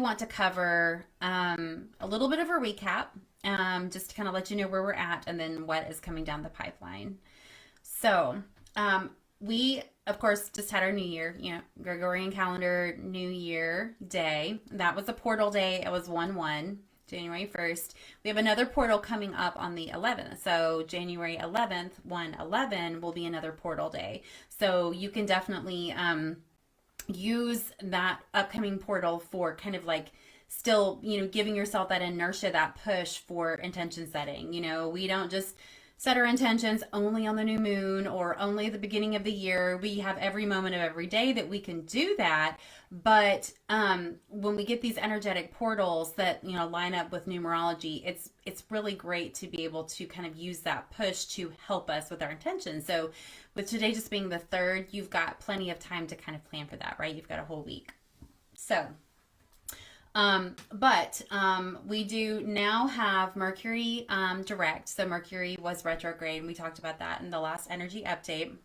want to cover a little bit of a recap, just to kind of let you know where we're at and then what is coming down the pipeline. So we, of course, just had our New Year, Gregorian calendar New Year day. That was a portal day. It was 1/1, January 1st. We have another portal coming up on the 11th. So January 11th, 1/11 will be another portal day. So you can definitely use that upcoming portal for kind of like still, giving yourself that inertia, that push for intention setting. We don't just set our intentions only on the new moon or only at the beginning of the year. We have every moment of every day that we can do that. But when we get these energetic portals that, line up with numerology, it's really great to be able to kind of use that push to help us with our intentions. So with today just being the 3rd, you've got plenty of time to kind of plan for that, right? You've got a whole week. So we do now have Mercury direct. So Mercury was retrograde, and we talked about that in the last energy update.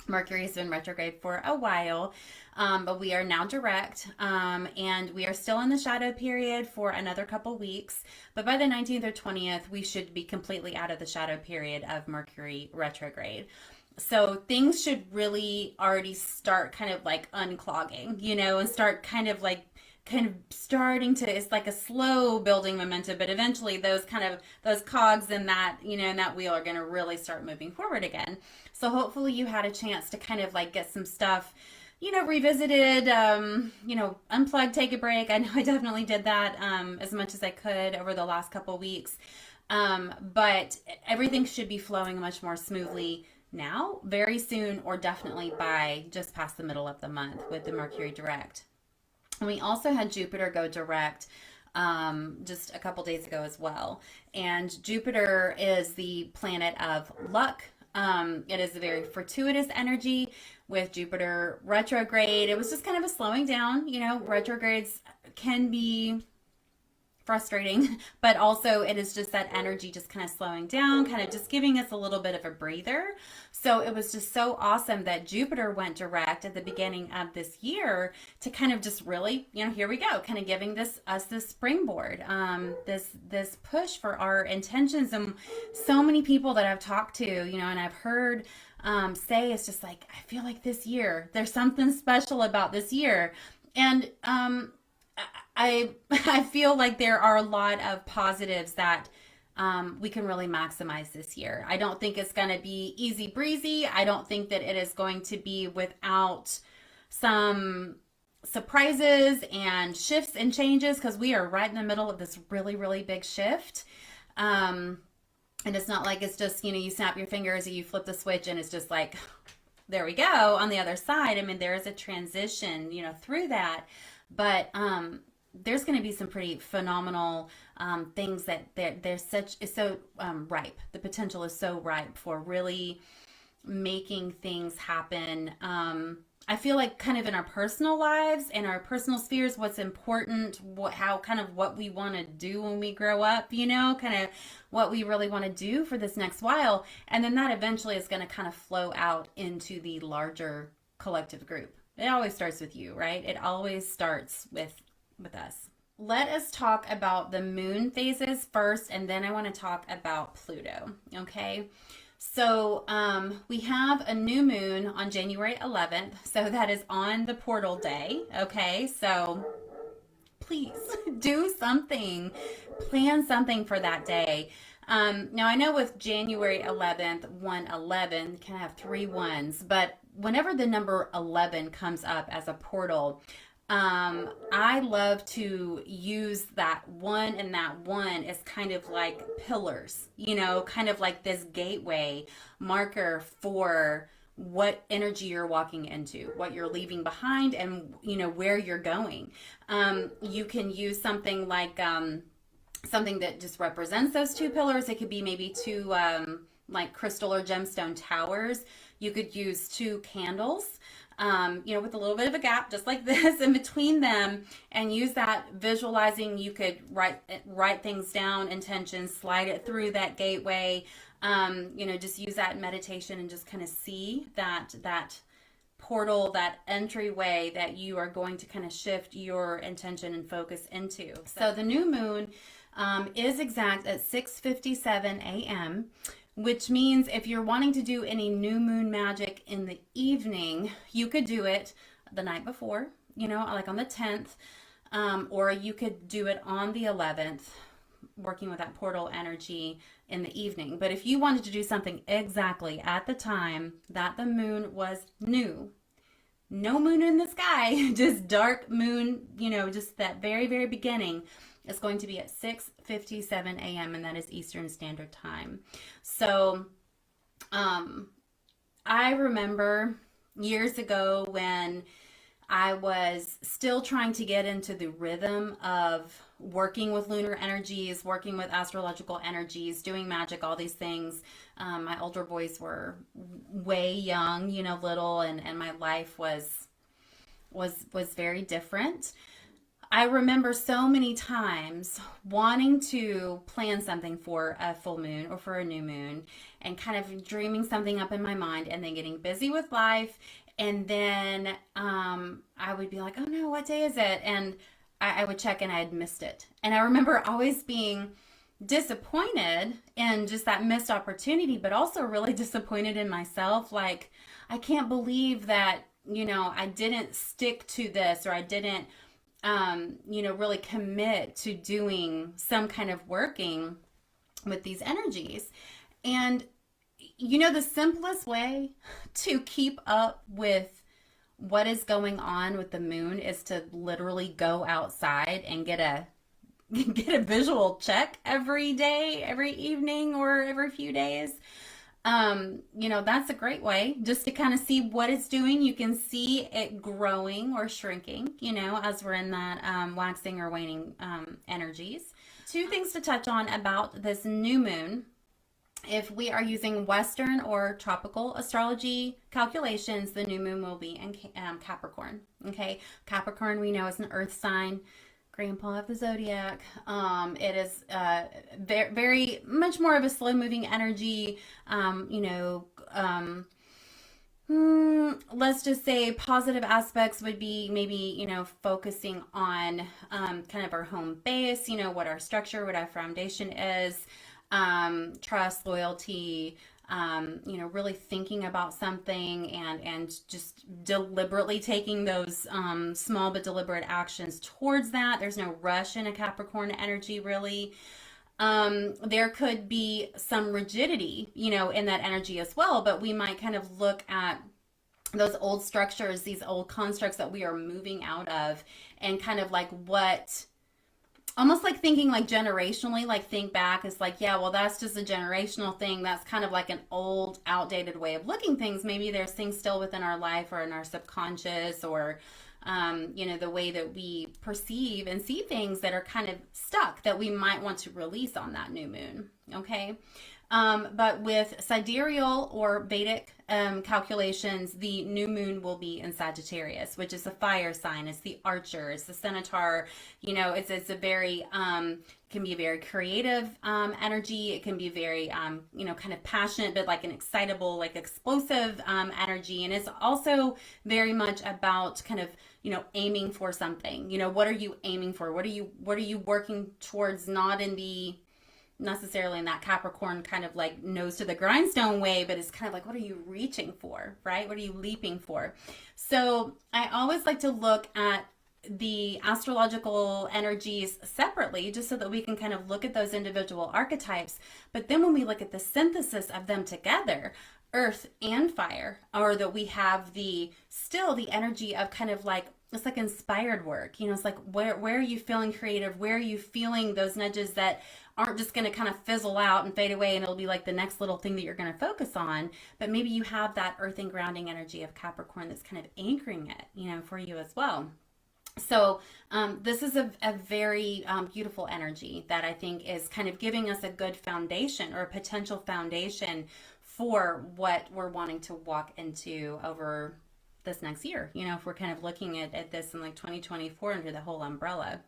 Mercury has been retrograde for a while, but we are now direct, and we are still in the shadow period for another couple weeks. But by the 19th or 20th, we should be completely out of the shadow period of Mercury retrograde. So things should really already start kind of like unclogging, and start kind of starting to, it's like a slow building momentum, but eventually those cogs in that, in that wheel are going to really start moving forward again. So hopefully you had a chance to kind of like get some stuff, revisited, unplug, take a break. I know I definitely did that as much as I could over the last couple weeks. But everything should be flowing much more smoothly now, very soon, or definitely by just past the middle of the month with the Mercury direct. And we also had Jupiter go direct just a couple days ago as well. And Jupiter is the planet of luck. It is a very fortuitous energy with Jupiter retrograde. It was just kind of a slowing down. Retrogrades can be frustrating, but also it is just that energy just kind of slowing down, kind of just giving us a little bit of a breather. So it was just so awesome that Jupiter went direct at the beginning of this year to kind of just really, here we go, kind of giving us this springboard, this push for our intentions. And so many people that I've talked to, and I've heard say, it's just like, I feel like this year, there's something special about this year. And I feel like there are a lot of positives that we can really maximize this year. I don't think it's going to be easy breezy. I don't think that it is going to be without some surprises and shifts and changes, because we are right in the middle of this really, really big shift. And it's not like it's just, you snap your fingers and you flip the switch and it's just like, there we go on the other side. I mean, there is a transition, through that. But there's going to be some pretty phenomenal things that it's so ripe. The potential is so ripe for really making things happen. I feel like kind of in our personal lives and our personal spheres, what's important, what we want to do when we grow up, kind of what we really want to do for this next while. And then that eventually is going to kind of flow out into the larger collective group. It always starts with you, right? It always starts with us. Let us talk about the moon phases first, and then I want to talk about Pluto, okay? So we have a new moon on January 11th, so that is on the portal day, okay? So please do something, plan something for that day. Now I know with January 11th, 1/11 can have 3 1s, but whenever the number 11 comes up as a portal, I love to use that 1 and that 1 as kind of like pillars, kind of like this gateway marker for what energy you're walking into, what you're leaving behind, and, where you're going. You can use something like something that just represents those 2 pillars. It could be maybe 2 like crystal or gemstone towers. You could use 2 candles, with a little bit of a gap, just like this, in between them, and use that visualizing. You could write things down, intentions, slide it through that gateway. Just use that in meditation and just kind of see that portal, that entryway that you are going to kind of shift your intention and focus into. So the new moon is exact at 6:57 a.m., which means if you're wanting to do any new moon magic in the evening, you could do it the night before, like on the 10th, or you could do it on the 11th, working with that portal energy in the evening. But if you wanted to do something exactly at the time that the moon was new, no moon in the sky, just dark moon, just that very, very beginning, is going to be at 6:57 a.m. and that is Eastern Standard Time. So I remember years ago when I was still trying to get into the rhythm of working with lunar energies, working with astrological energies, doing magic, all these things. My older boys were way young, little, and my life was very different. I remember so many times wanting to plan something for a full moon or for a new moon and kind of dreaming something up in my mind and then getting busy with life. And then I would be like, oh no, what day is it? And I would check and I had missed it. And I remember always being disappointed in just that missed opportunity, but also really disappointed in myself. Like, I can't believe that, I didn't stick to this, or I didn't really commit to doing some kind of working with these energies. And, the simplest way to keep up with what is going on with the moon is to literally go outside and get a visual check every day, every evening, or every few days. That's a great way just to kind of see what it's doing. You can see it growing or shrinking, as we're in that waxing or waning energies. Two things to touch on about this new moon. If we are using Western or tropical astrology calculations, the new moon will be in Capricorn. Okay, Capricorn we know is an earth sign, grandpa of the zodiac. It is very, very much more of a slow moving energy. Let's just say positive aspects would be maybe, focusing on kind of our home base, what our structure, what our foundation is, trust, loyalty, really thinking about something and just deliberately taking those small but deliberate actions towards that. There's no rush in a Capricorn energy, really. There could be some rigidity, in that energy as well, but we might kind of look at those old structures, these old constructs that we are moving out of, and kind of like almost like thinking like generationally, like think back. It's like, yeah, well, that's just a generational thing. That's kind of like an old, outdated way of looking things. Maybe there's things still within our life or in our subconscious, or, the way that we perceive and see things that are kind of stuck that we might want to release on that new moon. Okay. But with sidereal or Vedic calculations, the new moon will be in Sagittarius, which is a fire sign. It's the archer, it's the centaur. It's a very can be a very creative energy. It can be very kind of passionate, but like an excitable, like explosive energy. And it's also very much about kind of aiming for something. What are you aiming for? What are you working towards? Not in the necessarily in that Capricorn kind of like nose to the grindstone way, but it's kind of like, what are you reaching for, right? What are you leaping for? So I always like to look at the astrological energies separately, just so that we can kind of look at those individual archetypes. But then when we look at the synthesis of them together, earth and fire, or that we have still the energy of kind of like, it's like inspired work. It's like, where are you feeling creative? Where are you feeling those nudges that aren't just going to kind of fizzle out and fade away, and it'll be like the next little thing that you're going to focus on? But maybe you have that earth and grounding energy of Capricorn that's kind of anchoring it, for you as well. So this is a very beautiful energy that I think is kind of giving us a good foundation, or a potential foundation for what we're wanting to walk into over this next year. If we're kind of looking at this in like 2024 under the whole umbrella.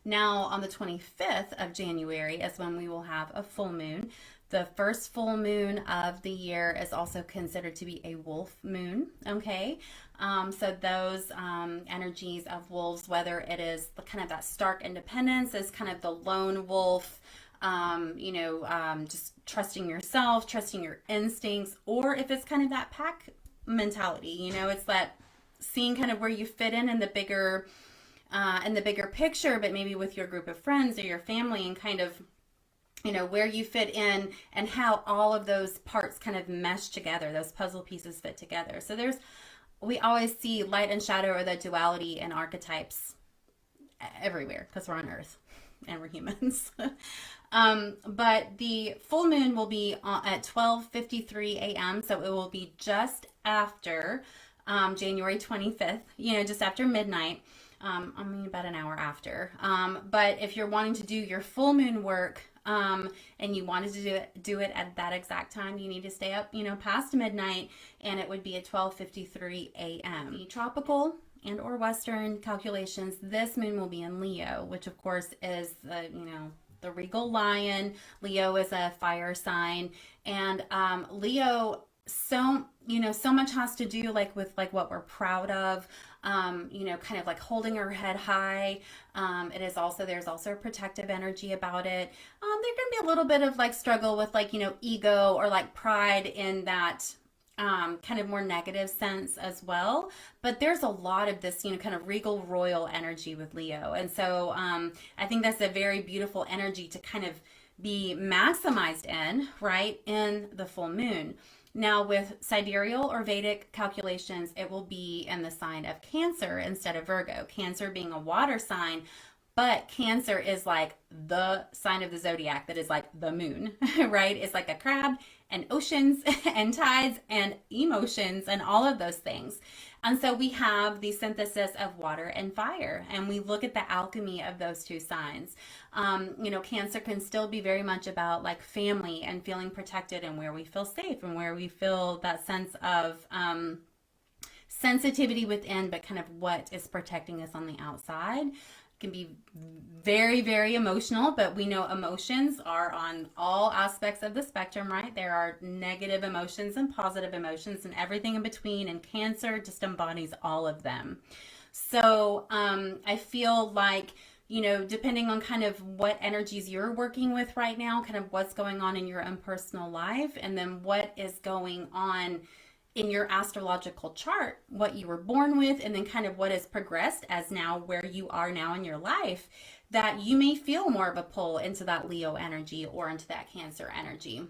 Now on the 25th of January is when we will have a full moon. The first full moon of the year is also considered to be a wolf moon. Okay. So those energies of wolves, whether it is the kind of that stark independence, is kind of the lone wolf, just trusting yourself, trusting your instincts, or if it's kind of that pack mentality, it's that seeing kind of where you fit in the bigger picture, but maybe with your group of friends or your family, and kind of where you fit in and how all of those parts kind of mesh together, those puzzle pieces fit together. So we always see light and shadow, or the duality in archetypes everywhere, because we're on Earth and we're humans. But the full moon will be at 12:53 a.m. So it will be just after January 25th, just after midnight. About an hour after. But if you're wanting to do your full moon work, and you wanted to do it at that exact time, you need to stay up, past midnight, and it would be at 12:53 a.m. The tropical and or Western calculations, this moon will be in Leo, which of course is the regal lion. Leo is a fire sign, and Leo, so much has to do with what we're proud of, kind of like holding our head high. There's also a protective energy about it. There can be a little bit of struggle with ego or pride in that kind of more negative sense as well. But there's a lot of this, kind of regal royal energy with Leo. And so I think that's a very beautiful energy to kind of be maximized in, right, in the full moon. Now, with sidereal or Vedic calculations, it will be in the sign of Cancer instead of Virgo. Cancer being a water sign, but Cancer is like the sign of the zodiac that is like the moon, right? It's like a crab, and oceans and tides and emotions and all of those things. And so we have the synthesis of water and fire, and we look at the alchemy of those two signs. Cancer can still be very much about family and feeling protected, and where we feel safe and where we feel that sense of sensitivity within, but kind of what is protecting us on the outside. Can be very, very emotional, but we know emotions are on all aspects of the spectrum, right? There are negative emotions and positive emotions and everything in between, and Cancer just embodies all of them. So I feel like, depending on kind of what energies you're working with right now, kind of what's going on in your own personal life, and then what is going on in your astrological chart, what you were born with, and then kind of what has progressed as now where you are now in your life, that you may feel more of a pull into that Leo energy or into that Cancer energy.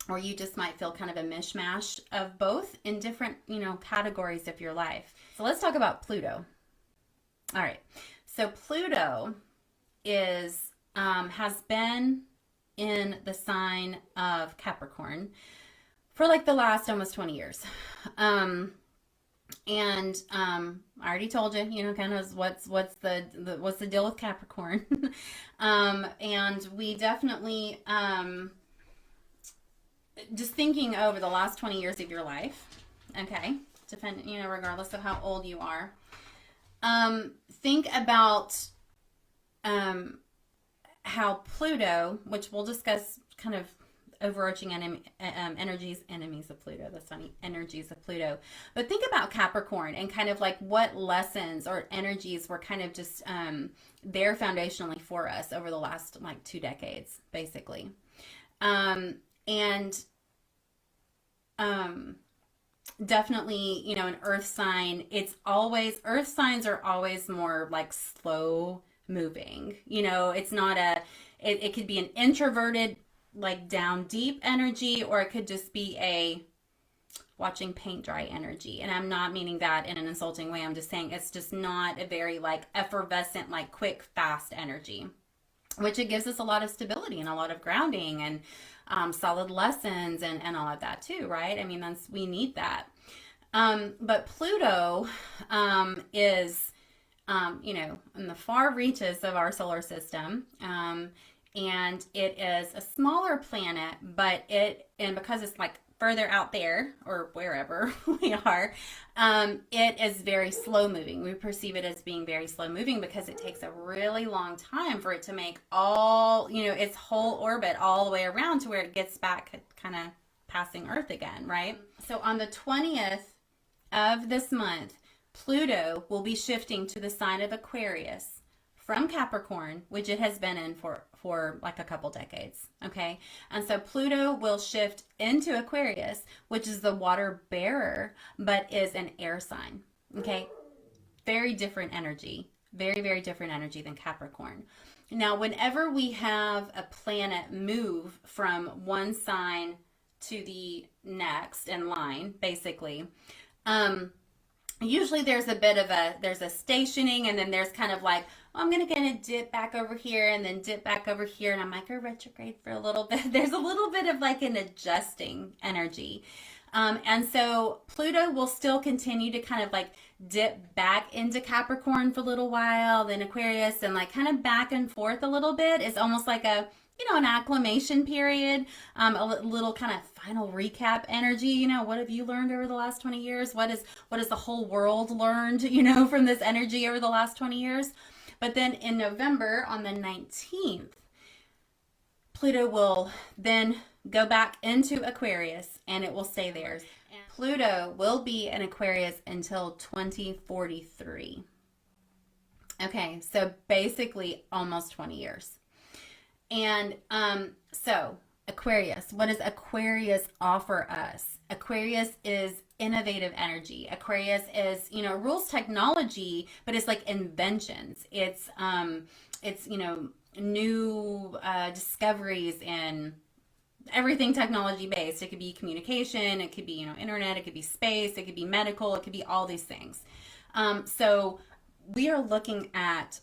Or you just might feel kind of a mishmash of both in different, categories of your life. So let's talk about Pluto. All right. So Pluto has been in the sign of Capricorn for the last almost 20 years. I already told you, kind of what's the deal with Capricorn. And we definitely, just thinking over the last 20 years of your life, okay, regardless of how old you are, think about, how Pluto, which we'll discuss kind of overarching enemies of Pluto, the sunny energies of Pluto. But think about Capricorn and kind of what lessons or energies were kind of just there foundationally for us over the last 2 decades, basically. Definitely, an earth sign, earth signs are always more slow moving. It's not it could be an introverted, down deep energy, or it could just be a watching paint dry energy. And I'm not meaning that in an insulting way. I'm just saying it's just not a very effervescent, quick, fast energy, which it gives us a lot of stability and a lot of grounding and solid lessons and all of that too, right? I mean, we need that. But Pluto is, in the far reaches of our solar system, and it is a smaller planet, but because it's further out there or wherever we are, it is very slow moving. We perceive it as being very slow moving because it takes a really long time for it to make all, its whole orbit all the way around to where it gets back kind of passing Earth again, right? So on the 20th of this month, Pluto will be shifting to the sign of Aquarius from Capricorn, which it has been in for like a couple decades, okay? And so Pluto will shift into Aquarius, which is the water bearer, but is an air sign, okay? Very different energy, very, very different energy than Capricorn. Now, whenever we have a planet move from one sign to the next in line, basically, usually there's a stationing, and then there's kind of like, I'm gonna dip back over here and then dip back over here, and I might go retrograde for a little bit. There's a little bit of like an adjusting energy. And so Pluto will still continue to kind of like dip back into Capricorn for a little while, then Aquarius, and like kind of back and forth a little bit. It's almost like an acclimation period, a little kind of final recap energy. What have you learned over the last 20 years? What has the whole world learned, from this energy over the last 20 years? But then in November, on the 19th, Pluto will then go back into Aquarius, and it will stay there. And Pluto will be in Aquarius until 2043. Okay, so basically almost 20 years. And so Aquarius, what does Aquarius offer us? Aquarius is innovative energy. Aquarius is, rules technology, but it's like inventions. It's new discoveries in everything technology based. It could be communication, it could be, internet, it could be space, it could be medical, it could be all these things. So we are looking at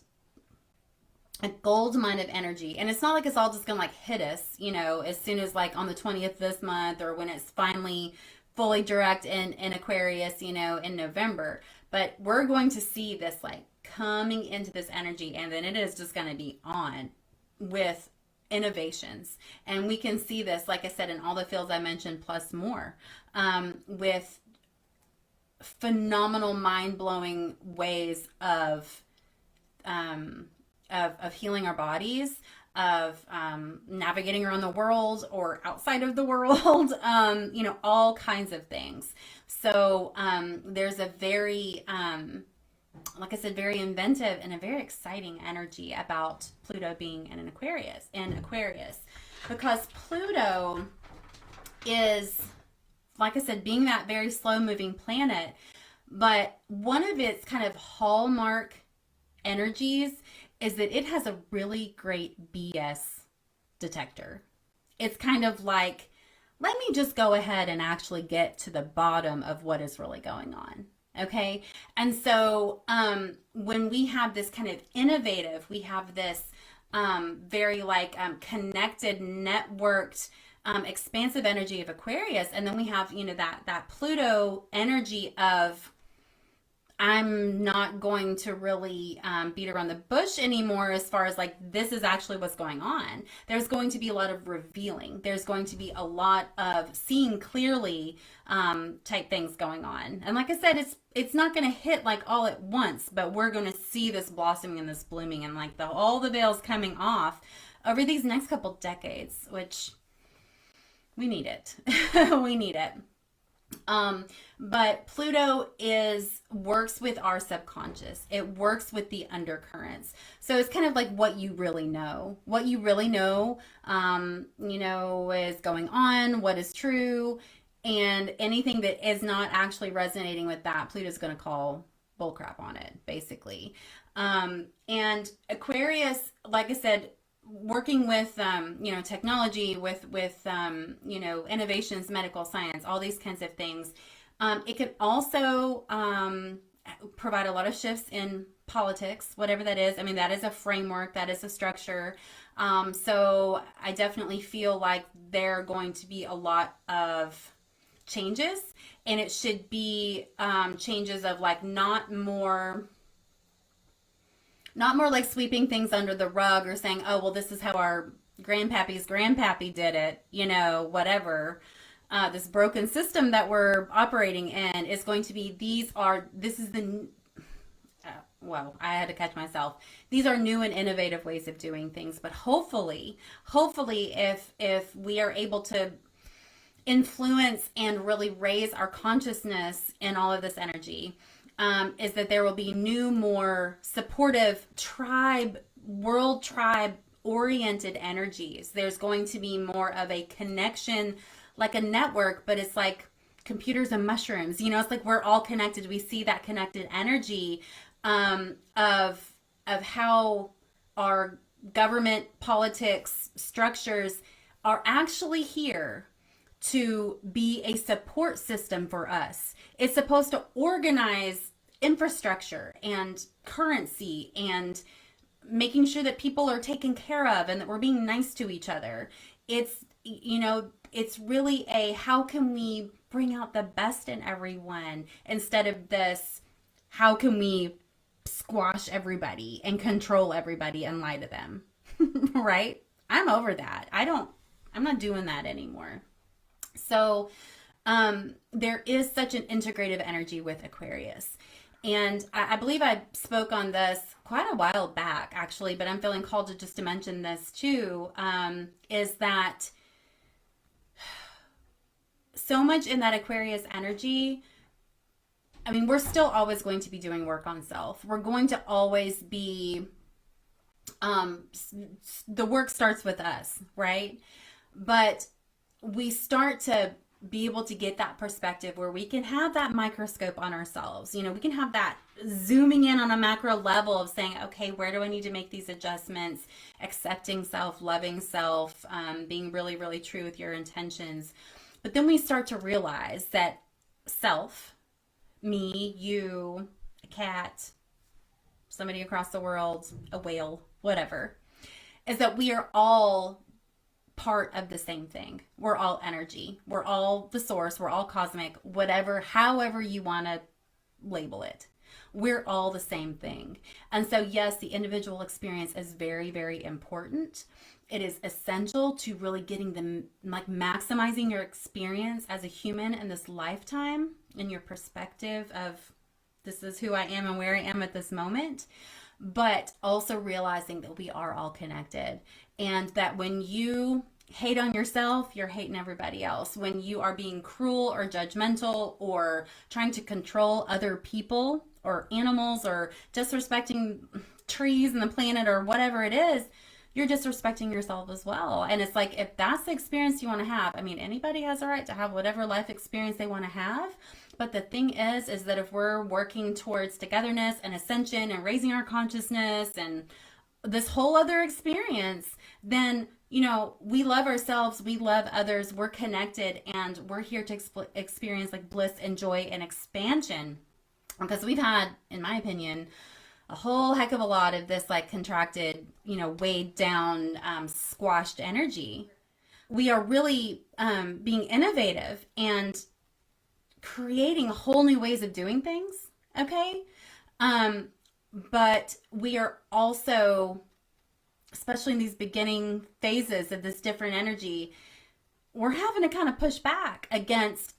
a gold mine of energy, and it's not like it's all just gonna like hit us, as soon as like on the 20th this month, or when it's finally fully direct in Aquarius, in November. But we're going to see this like coming into this energy, and then it is just going to be on with innovations. And we can see this, like I said, in all the fields I mentioned, plus more, with phenomenal, mind-blowing ways of healing our bodies, of navigating around the world or outside of the world, all kinds of things. So there's a very, like I said, very inventive and a very exciting energy about Pluto being in Aquarius, because Pluto is, like I said, being that very slow moving planet, but one of its kind of hallmark energies is that it has a really great BS detector. It's kind of like, let me just go ahead and actually get to the bottom of what is really going on. Okay. And so when we have this kind of innovative, we have this very like connected, networked, expansive energy of Aquarius. And then we have, that Pluto energy of, I'm not going to really beat around the bush anymore as far as like, this is actually what's going on. There's going to be a lot of revealing. There's going to be a lot of seeing clearly type things going on. And like I said, it's not going to hit like all at once, but we're going to see this blossoming and this blooming and like all the veils coming off over these next couple decades, which we need it. We need it. But Pluto works with our subconscious. It works with the undercurrents. So it's kind of like what you really know. What you really know, is going on, what is true, and anything that is not actually resonating with that, Pluto's going to call bullcrap on it, basically. And Aquarius, like I said, working with technology, with innovations, medical science, all these kinds of things, it can also provide a lot of shifts in politics, whatever that is. I mean, that is a framework, that is a structure. So I definitely feel like there are going to be a lot of changes, and it should be changes of like not more like sweeping things under the rug or saying, oh, well, this is how our grandpappy did it, whatever. this broken system that we're operating in is going to be, well, I had to catch myself. These are new and innovative ways of doing things, but hopefully, if we are able to influence and really raise our consciousness in all of this energy, is that there will be new, more supportive world tribe oriented energies. There's going to be more of a connection, like a network, but it's like computers and mushrooms. It's like we're all connected. We see that connected energy of how our government, politics, structures are actually here to be a support system for us. It's supposed to organize infrastructure and currency and making sure that people are taken care of and that we're being nice to each other. It's really how can we bring out the best in everyone instead of this, how can we squash everybody and control everybody and lie to them, right? I'm over that. I'm not doing that anymore. So there is such an integrative energy with Aquarius. And I believe I spoke on this quite a while back, actually, but I'm feeling called to mention this too, is that so much in that Aquarius energy, I mean, we're still always going to be doing work on self. We're going to always be, the work starts with us, right? But we start to be able to get that perspective where we can have that microscope on ourselves. We can have that zooming in on a macro level of saying, okay, where do I need to make these adjustments? Accepting self, loving self, being really, really true with your intentions. But then we start to realize that self, me, you, a cat, somebody across the world, a whale, whatever, is that we are all part of the same thing. We're all energy. We're all the source. We're all cosmic, however you want to label it. We're all the same thing. And so, yes, the individual experience is very, very important. It is essential to really getting maximizing your experience as a human in this lifetime and your perspective of this is who I am and where I am at this moment. But also realizing that we are all connected, and that when you hate on yourself, you're hating everybody else. When you are being cruel or judgmental or trying to control other people or animals or disrespecting trees and the planet or whatever it is, you're disrespecting yourself as well. And it's like, if that's the experience you want to have, I mean, anybody has a right to have whatever life experience they want to have. But the thing is that if we're working towards togetherness and ascension and raising our consciousness and this whole other experience, then, we love ourselves, we love others, we're connected, and we're here to experience like bliss and joy and expansion. Because we've had, in my opinion, a whole heck of a lot of this like contracted, weighed down, squashed energy. We are really being innovative and creating whole new ways of doing things, okay? But we are also, especially in these beginning phases of this different energy, we're having to kind of push back against,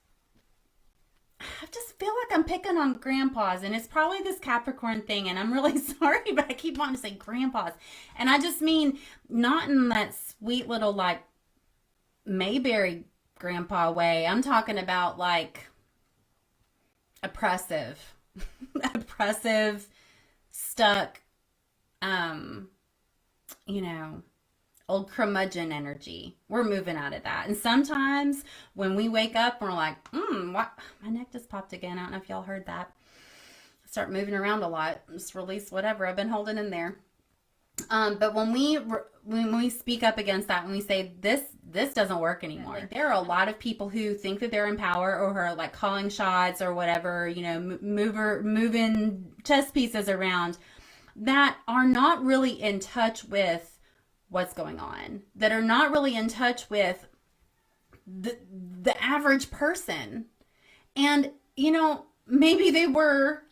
I just feel like I'm picking on grandpas, and it's probably this Capricorn thing, and I'm really sorry, but I keep wanting to say grandpas. And I just mean not in that sweet little like Mayberry grandpa way. I'm talking about like oppressive, stuck, old curmudgeon energy. We're moving out of that. And sometimes when we wake up, we're like, what? My neck just popped again. I don't know if y'all heard that. I start moving around a lot. Just release whatever I've been holding in there. But when we speak up against that, and we say this doesn't work anymore. Like, there are a lot of people who think that they're in power or who are like calling shots or whatever, moving chess pieces around, that are not really in touch with what's going on, that are not really in touch with the average person. And maybe they were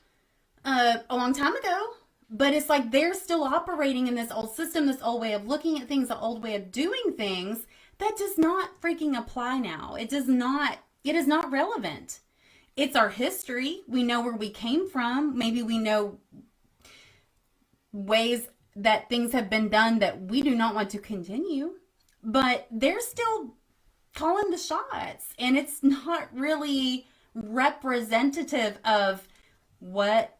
a long time ago, but it's like they're still operating in this old system, this old way of looking at things, the old way of doing things That does not freaking apply now. It is not relevant. It's our history. We know where we came from. Maybe we know ways that things have been done that we do not want to continue, but they're still calling the shots, and it's not really representative of what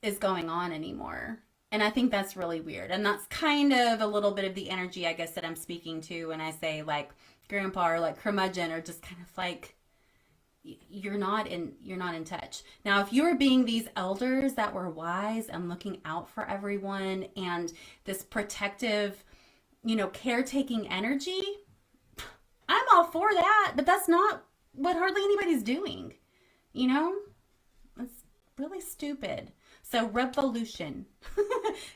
is going on anymore. And I think that's really weird. And that's kind of a little bit of the energy, I guess, that I'm speaking to when I say like grandpa or like curmudgeon, or just kind of like, you're not in touch. Now, if you were being these elders that were wise and looking out for everyone and this protective, caretaking energy, I'm all for that, but that's not what hardly anybody's doing. It's really stupid. So revolution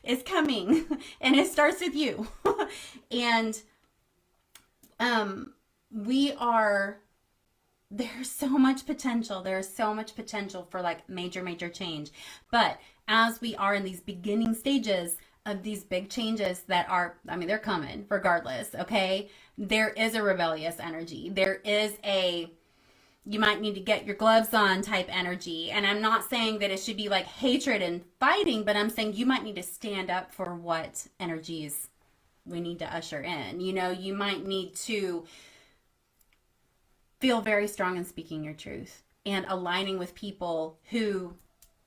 is coming, and it starts with you. And there's so much potential. There's so much potential for like major change. But as we are in these beginning stages of these big changes that are, they're coming regardless, okay? There is a rebellious energy. There is you might need to get your gloves on type energy. And I'm not saying that it should be like hatred and fighting, but I'm saying you might need to stand up for what energies we need to usher in. You might need to feel very strong in speaking your truth and aligning with people who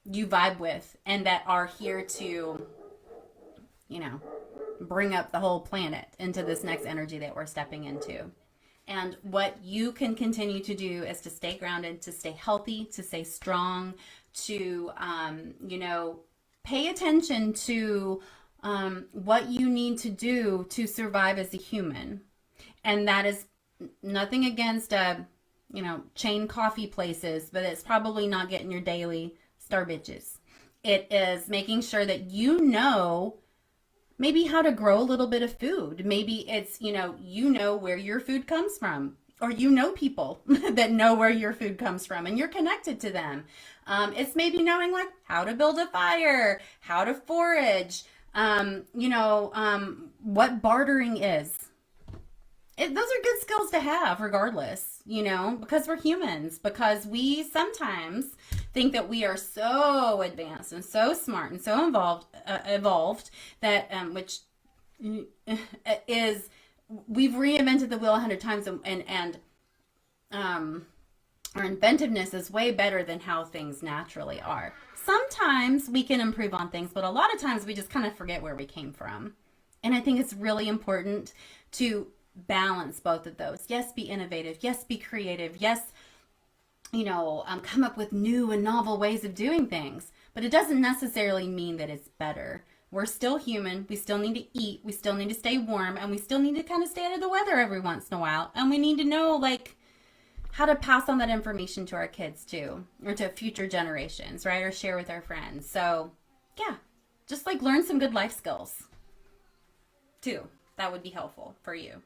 you vibe with and that are here to, bring up the whole planet into this next energy that we're stepping into. And what you can continue to do is to stay grounded, to stay healthy, to stay strong, to, pay attention to what you need to do to survive as a human. And that is nothing against, chain coffee places, but it's probably not getting your daily star bitches. It is making sure that maybe how to grow a little bit of food. Maybe it's, where your food comes from, or people that know where your food comes from and you're connected to them. It's maybe knowing like how to build a fire, how to forage, what bartering is. Those are good skills to have regardless, because we're humans, because we sometimes think that we are so advanced and so smart and so evolved that, which is, we've reinvented the wheel 100 times and our inventiveness is way better than how things naturally are. Sometimes we can improve on things, but a lot of times we just kind of forget where we came from. And I think it's really important to balance both of those. Yes, be innovative. Yes, be creative. Yes, come up with new and novel ways of doing things. But it doesn't necessarily mean that it's better. We're still human. We still need to eat. We still need to stay warm. And we still need to kind of stay out of the weather every once in a while. And we need to know, how to pass on that information to our kids, too. Or to future generations, right? Or share with our friends. So, yeah. Just, learn some good life skills, too. That would be helpful for you.